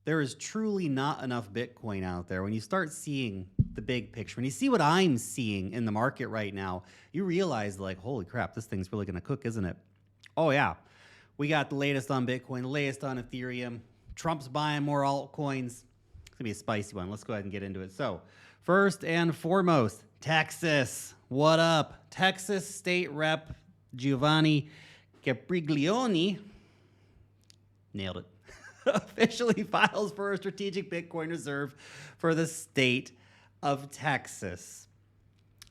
there is truly not enough Bitcoin out there. When you start seeing the big picture, when you see what I'm seeing in the market right now, you realize like, holy crap, this thing's really going to cook, isn't it? Oh yeah, we got the latest on Bitcoin, the latest on Ethereum. Trump's buying more altcoins. It's going to be a spicy one. Let's go ahead and get into it. So first and foremost, Texas. What up? Texas State Rep Giovanni Capriglione, nailed it, officially files for a strategic Bitcoin reserve for the state of Texas.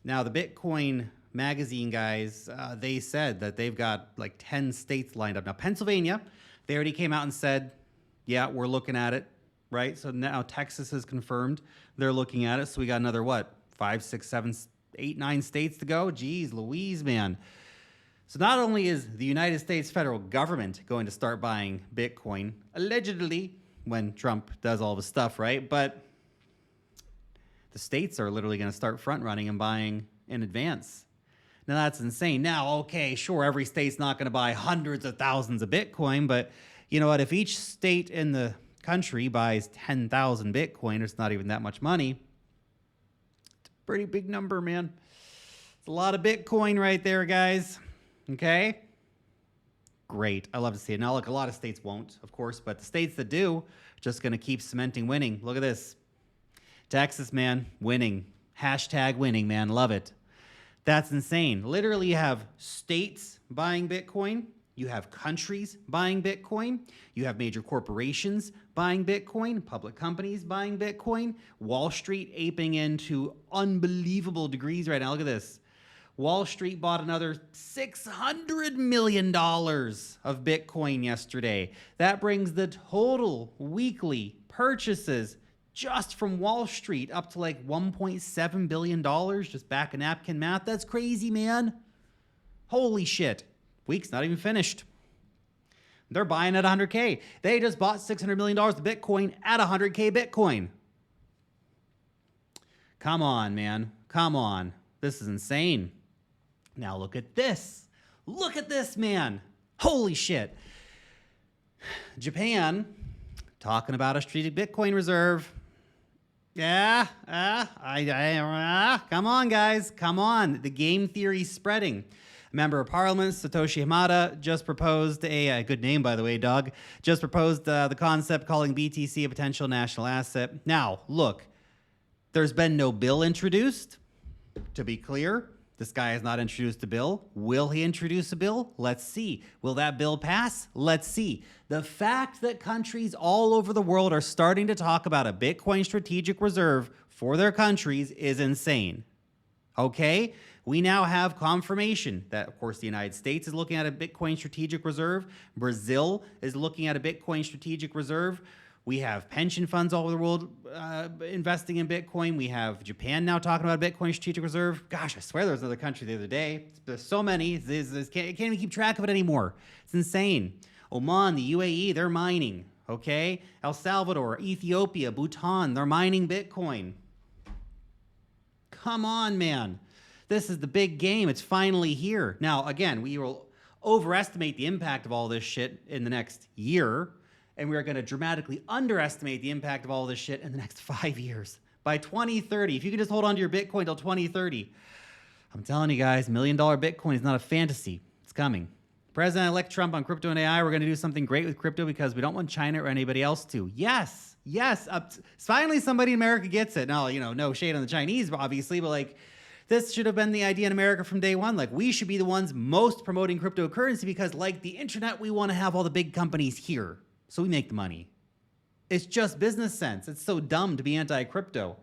Now, the Bitcoin magazine guys, they said that they've got like 10 states lined up. Now, Pennsylvania, they already came out and said, yeah, we're looking at it, right? So now Texas has confirmed they're looking at it. So we got another, what, 5, 6, 7, 8, 9 states to go? Geez, Louise, man. So not only is the United States federal government going to start buying Bitcoin, allegedly, when Trump does all the stuff, right? But the states are literally going to start front running and buying in advance. Now that's insane. Now, okay, sure, every state's not going to buy hundreds of thousands of Bitcoin, but you know what? If each state in the country buys 10,000 Bitcoin, it's not even that much money. It's a pretty big number, man. It's a lot of Bitcoin right there, guys. Okay? Great. I love to see it. Now, look, a lot of states won't, of course, but the states that do, just going to keep cementing winning. Look at this. Texas, man, winning. Hashtag winning, man. Love it. That's insane. Literally, you have states buying Bitcoin. You have countries buying Bitcoin. You have major corporations buying Bitcoin, public companies buying Bitcoin. Wall Street aping into unbelievable degrees right now. Look at this. Wall Street bought another $600 million of Bitcoin yesterday. That brings the total weekly purchases just from Wall Street up to like $1.7 billion, just back of napkin math. That's crazy, man. Holy shit. Week's not even finished. They're buying at 100K. They just bought $600 million of Bitcoin at 100K Bitcoin. Come on, man. Come on. This is insane. Now look at this. Look at this, man. Holy shit. Japan, talking about a strategic Bitcoin reserve. Yeah, come on, guys. Come on. The game theory's spreading. Member of Parliament, Satoshi Hamada, just proposed a good name, by the way, dog, just proposed the concept calling BTC a potential national asset. Now, look, there's been no bill introduced, to be clear. This guy has not introduced a bill. Will he introduce a bill? Let's see. Will that bill pass? Let's see. The fact that countries all over the world are starting to talk about a Bitcoin strategic reserve for their countries is insane. Okay? We now have confirmation that, of course, the United States is looking at a Bitcoin strategic reserve. Brazil is looking at a Bitcoin strategic reserve. We have pension funds all over the world investing in Bitcoin. We have Japan now talking about a Bitcoin strategic reserve. Gosh, I swear there was another country the other day. There's so many. Can't even keep track of it anymore. It's insane. Oman, the UAE, they're mining. Okay? El Salvador, Ethiopia, Bhutan, they're mining Bitcoin. Come on, man. This is the big game. It's finally here. Now, again, we will overestimate the impact of all this shit in the next year. And we are going to dramatically underestimate the impact of all this shit in the next 5 years. By 2030, if you can just hold on to your Bitcoin till 2030, I'm telling you guys, $1 million Bitcoin is not a fantasy. It's coming. President-elect Trump on crypto and AI, we're going to do something great with crypto because we don't want China or anybody else to. Yes. Finally, somebody in America gets it. Now, no shade on the Chinese, obviously, but like, this should have been the idea in America from day one. Like, we should be the ones most promoting cryptocurrency because, like the internet, we want to have all the big companies here. So we make the money. It's just business sense. It's so dumb to be anti-crypto.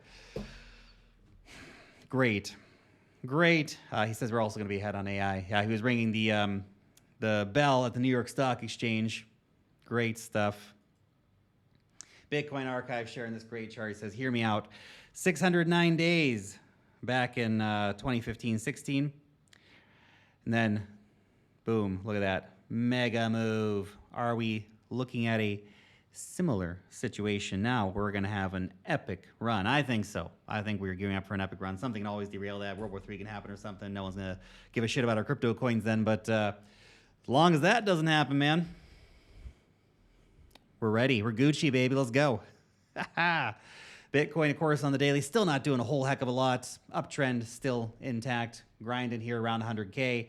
Great. He says we're also going to be ahead on AI. Yeah, he was ringing the bell at the New York Stock Exchange. Great stuff. Bitcoin Archive sharing this great chart. He says, hear me out. 609 days back in 2015-16. And then, boom, look at that. Mega move. Are we looking at a similar situation now? We're going to have an epic run. I think so. I think we're gearing up for an epic run. Something can always derail that. World War III can happen or something. No one's going to give a shit about our crypto coins then. But as long as that doesn't happen, man, We're ready. We're Gucci, baby. Let's go. Bitcoin, of course, on the daily, still not doing a whole heck of a lot. Uptrend still intact, grinding here around 100K.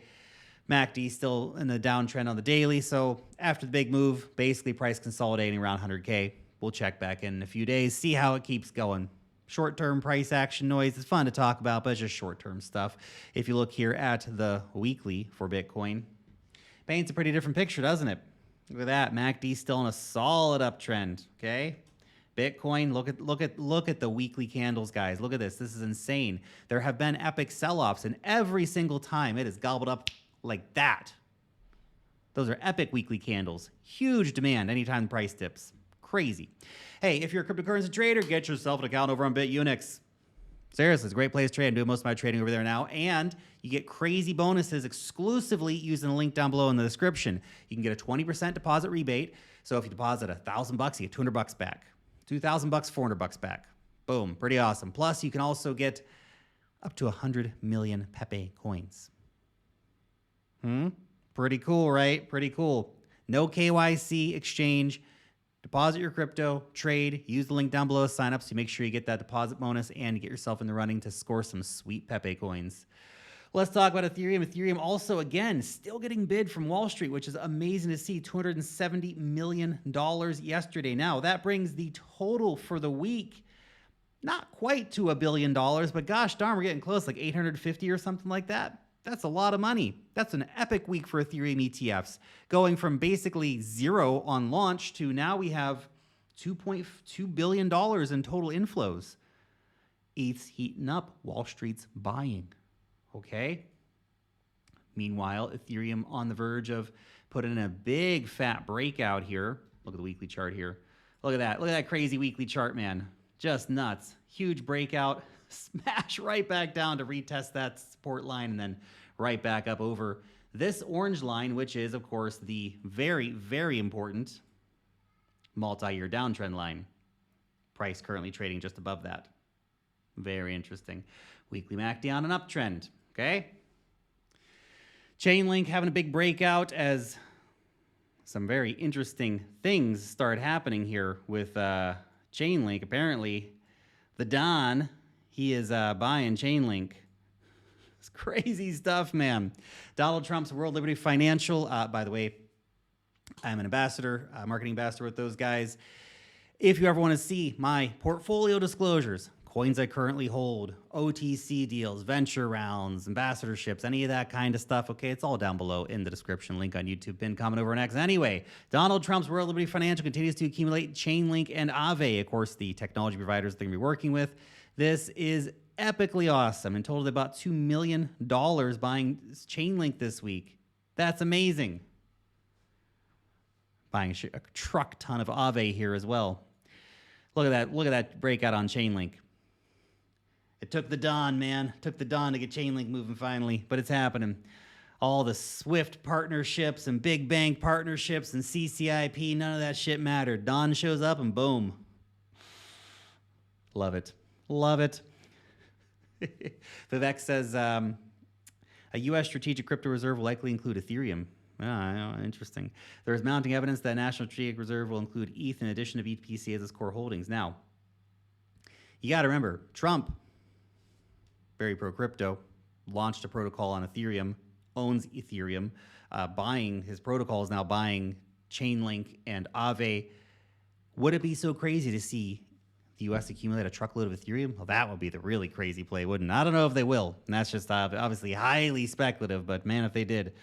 MACD still in the downtrend on the daily. So after the big move, basically price consolidating around 100K. We'll check back in a few days, see how it keeps going. Short-term price action noise is fun to talk about, but it's just short-term stuff. If you look here at the weekly for Bitcoin, paints a pretty different picture, doesn't it? Look at that. MACD still in a solid uptrend, okay? Bitcoin, look at the weekly candles, guys. Look at this. This is insane. There have been epic sell-offs, and every single time it is gobbled up like that. Those are epic weekly candles. Huge demand anytime the price dips. Crazy. Hey, if you're a cryptocurrency trader, get yourself an account over on BitUnix. Seriously, it's a great place to trade. I'm doing most of my trading over there now, and you get crazy bonuses exclusively using the link down below in the description. You can get a 20% deposit rebate. So if you deposit $1,000, you get $200 back. $2,000, $400 back. Boom, pretty awesome. Plus, you can also get up to 100 million Pepe coins. Pretty cool, right? Pretty cool. No KYC exchange. Deposit your crypto, trade, use the link down below, sign up so you make sure you get that deposit bonus and get yourself in the running to score some sweet Pepe coins. Let's talk about Ethereum. Ethereum also, again, still getting bid from Wall Street, which is amazing to see. $270 million yesterday. Now, that brings the total for the week not quite to $1 billion, but gosh darn, we're getting close, like 850 or something like that. That's a lot of money. That's an epic week for Ethereum ETFs, going from basically zero on launch to now we have $2.2 billion in total inflows. ETH's heating up. Wall Street's buying. Okay. Meanwhile, Ethereum on the verge of putting in a big fat breakout here. Look at the weekly chart here. Look at that. Look at that crazy weekly chart, man. Just nuts. Huge breakout. Smash right back down to retest that support line and then right back up over this orange line, which is, of course, the very, very important multi-year downtrend line. Price currently trading just above that. Very interesting. Weekly MACD on an uptrend. Okay. Chainlink having a big breakout as some very interesting things start happening here with Chainlink. Apparently, the Don, he is buying Chainlink. It's crazy stuff, man. Donald Trump's World Liberty Financial. By the way, I'm an ambassador, marketing ambassador with those guys. If you ever want to see my portfolio disclosures, coins I currently hold, OTC deals, venture rounds, ambassadorships, any of that kind of stuff, okay, it's all down below in the description. Link on YouTube, pin, comment over on X. Anyway, Donald Trump's World Liberty Financial continues to accumulate Chainlink and Aave, of course, the technology providers they're going to be working with. This is epically awesome. In total, they bought $2 million buying Chainlink this week. That's amazing. Buying a truck ton of Aave here as well. Look at that. Look at that breakout on Chainlink. It took the dawn, man. It took the dawn to get Chainlink moving finally, but it's happening. All the Swift partnerships and big bank partnerships and CCIP, none of that shit mattered. Dawn shows up and boom. Love it. Love it. Vivek says a U.S. strategic crypto reserve will likely include Ethereum. Interesting. There is mounting evidence that National Strategic Reserve will include ETH in addition to BTC as its core holdings. Now, you got to remember, Trump, very pro-crypto, launched a protocol on Ethereum, owns Ethereum, buying his protocols now, buying Chainlink and Aave. Would it be so crazy to see the U.S. accumulate a truckload of Ethereum? Well, that would be the really crazy play, wouldn't it? I don't know if they will. And that's just obviously highly speculative, but man, if they did.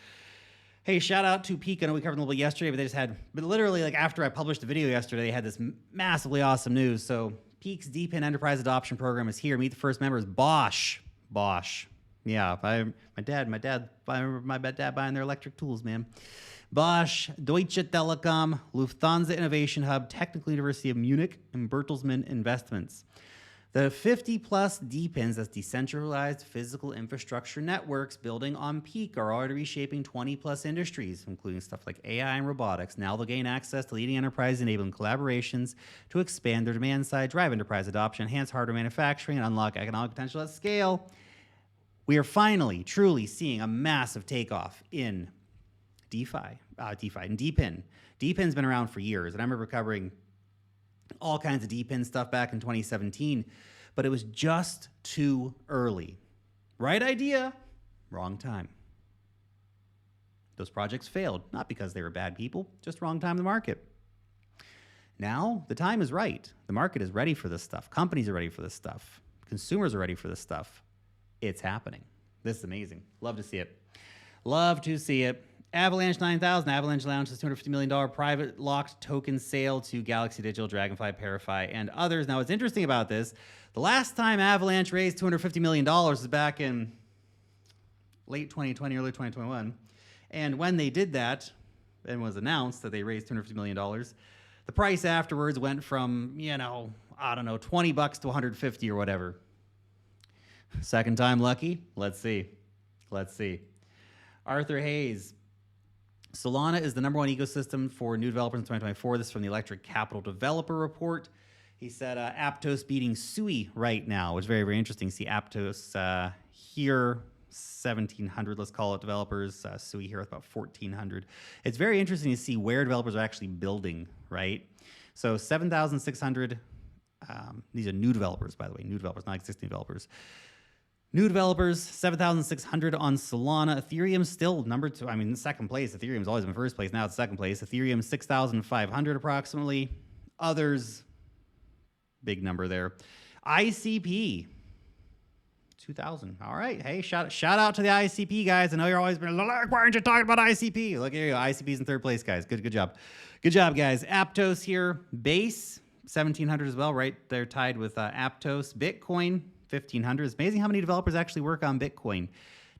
Hey, shout out to PEAQ. I know we covered them a little bit yesterday, but literally like after I published the video yesterday, they had this massively awesome news. So PEAQ's DePIN Enterprise Adoption Program is here. Meet the first members, Bosch. Yeah, my dad buying their electric tools, man. Bosch, Deutsche Telekom, Lufthansa Innovation Hub, Technical University of Munich, and Bertelsmann Investments. The 50-plus DePINs, that's decentralized physical infrastructure networks building on PEAQ, are already reshaping 20-plus industries, including stuff like AI and robotics. Now they'll gain access to leading enterprises, enabling collaborations to expand their demand side, drive enterprise adoption, enhance hardware manufacturing, and unlock economic potential at scale. We are finally, truly seeing a massive takeoff in and DPIN. DPIN's been around for years, and I remember covering all kinds of DPIN stuff back in 2017, but it was just too early. Right idea, wrong time. Those projects failed, not because they were bad people, just wrong time in the market. Now, the time is right. The market is ready for this stuff. Companies are ready for this stuff. Consumers are ready for this stuff. It's happening. This is amazing. Love to see it. Love to see it. Avalanche 9000. Avalanche launches $250 million private locked token sale to Galaxy Digital, Dragonfly, Parify, and others. Now, what's interesting about this, the last time Avalanche raised $250 million was back in late 2020, early 2021. And when they did that, and was announced that they raised $250 million, the price afterwards went from, I don't know, $20 to 150 or whatever. Second time lucky? Let's see. Arthur Hayes. Solana is the #1 ecosystem for new developers in 2024. This is from the Electric Capital Developer Report. He said Aptos beating Sui right now, which is very, very interesting. See Aptos here, 1,700, let's call it, developers. Sui here with about 1,400. It's very interesting to see where developers are actually building, right? So 7,600, these are new developers, by the way, new developers, not existing developers. New developers, 7,600 on Solana. Ethereum still number 2. I mean, second place. Ethereum's always been first place. Now it's second place. Ethereum, 6,500 approximately. Others, big number there. ICP, 2,000. All right. Hey, shout out to the ICP guys. I know you're always been like, why aren't you talking about ICP? Look, here you go. ICP's in third place, guys. Good job. Good job, guys. Aptos here. Base, 1,700 as well, right? They're tied with Aptos. Bitcoin, 1,500. It's amazing how many developers actually work on Bitcoin,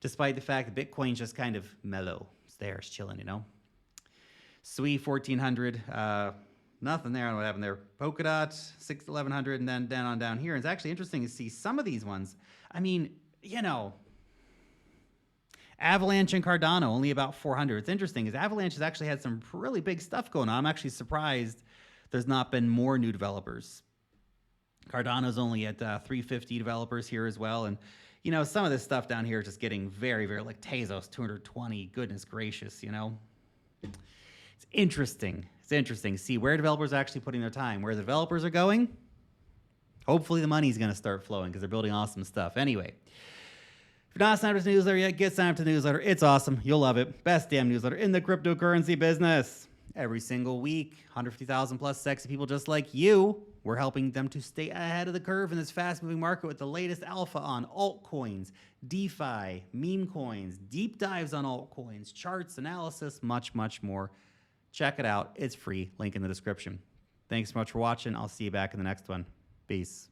despite the fact that Bitcoin's just kind of mellow. It's there. It's chilling, Sui, 1,400. Nothing there. I don't know what happened there. Polkadot, 1,100, and then down here. And it's actually interesting to see some of these ones. I mean, Avalanche and Cardano, only about 400. It's interesting because Avalanche has actually had some really big stuff going on. I'm actually surprised there's not been more new developers. Cardano's only at 350 developers here as well. And, some of this stuff down here is just getting very, very, like Tezos, 220. Goodness gracious, It's interesting. It's interesting to see where developers are actually putting their time. Where the developers are going, hopefully the money's going to start flowing because they're building awesome stuff. Anyway, if you're not signed up to the newsletter yet, get signed up to the newsletter. It's awesome. You'll love it. Best damn newsletter in the cryptocurrency business. Every single week, 150,000 plus sexy people just like you. We're helping them to stay ahead of the curve in this fast-moving market with the latest alpha on altcoins, DeFi, meme coins, deep dives on altcoins, charts, analysis, much, much more. Check it out. It's free. Link in the description. Thanks so much for watching. I'll see you back in the next one. Peace.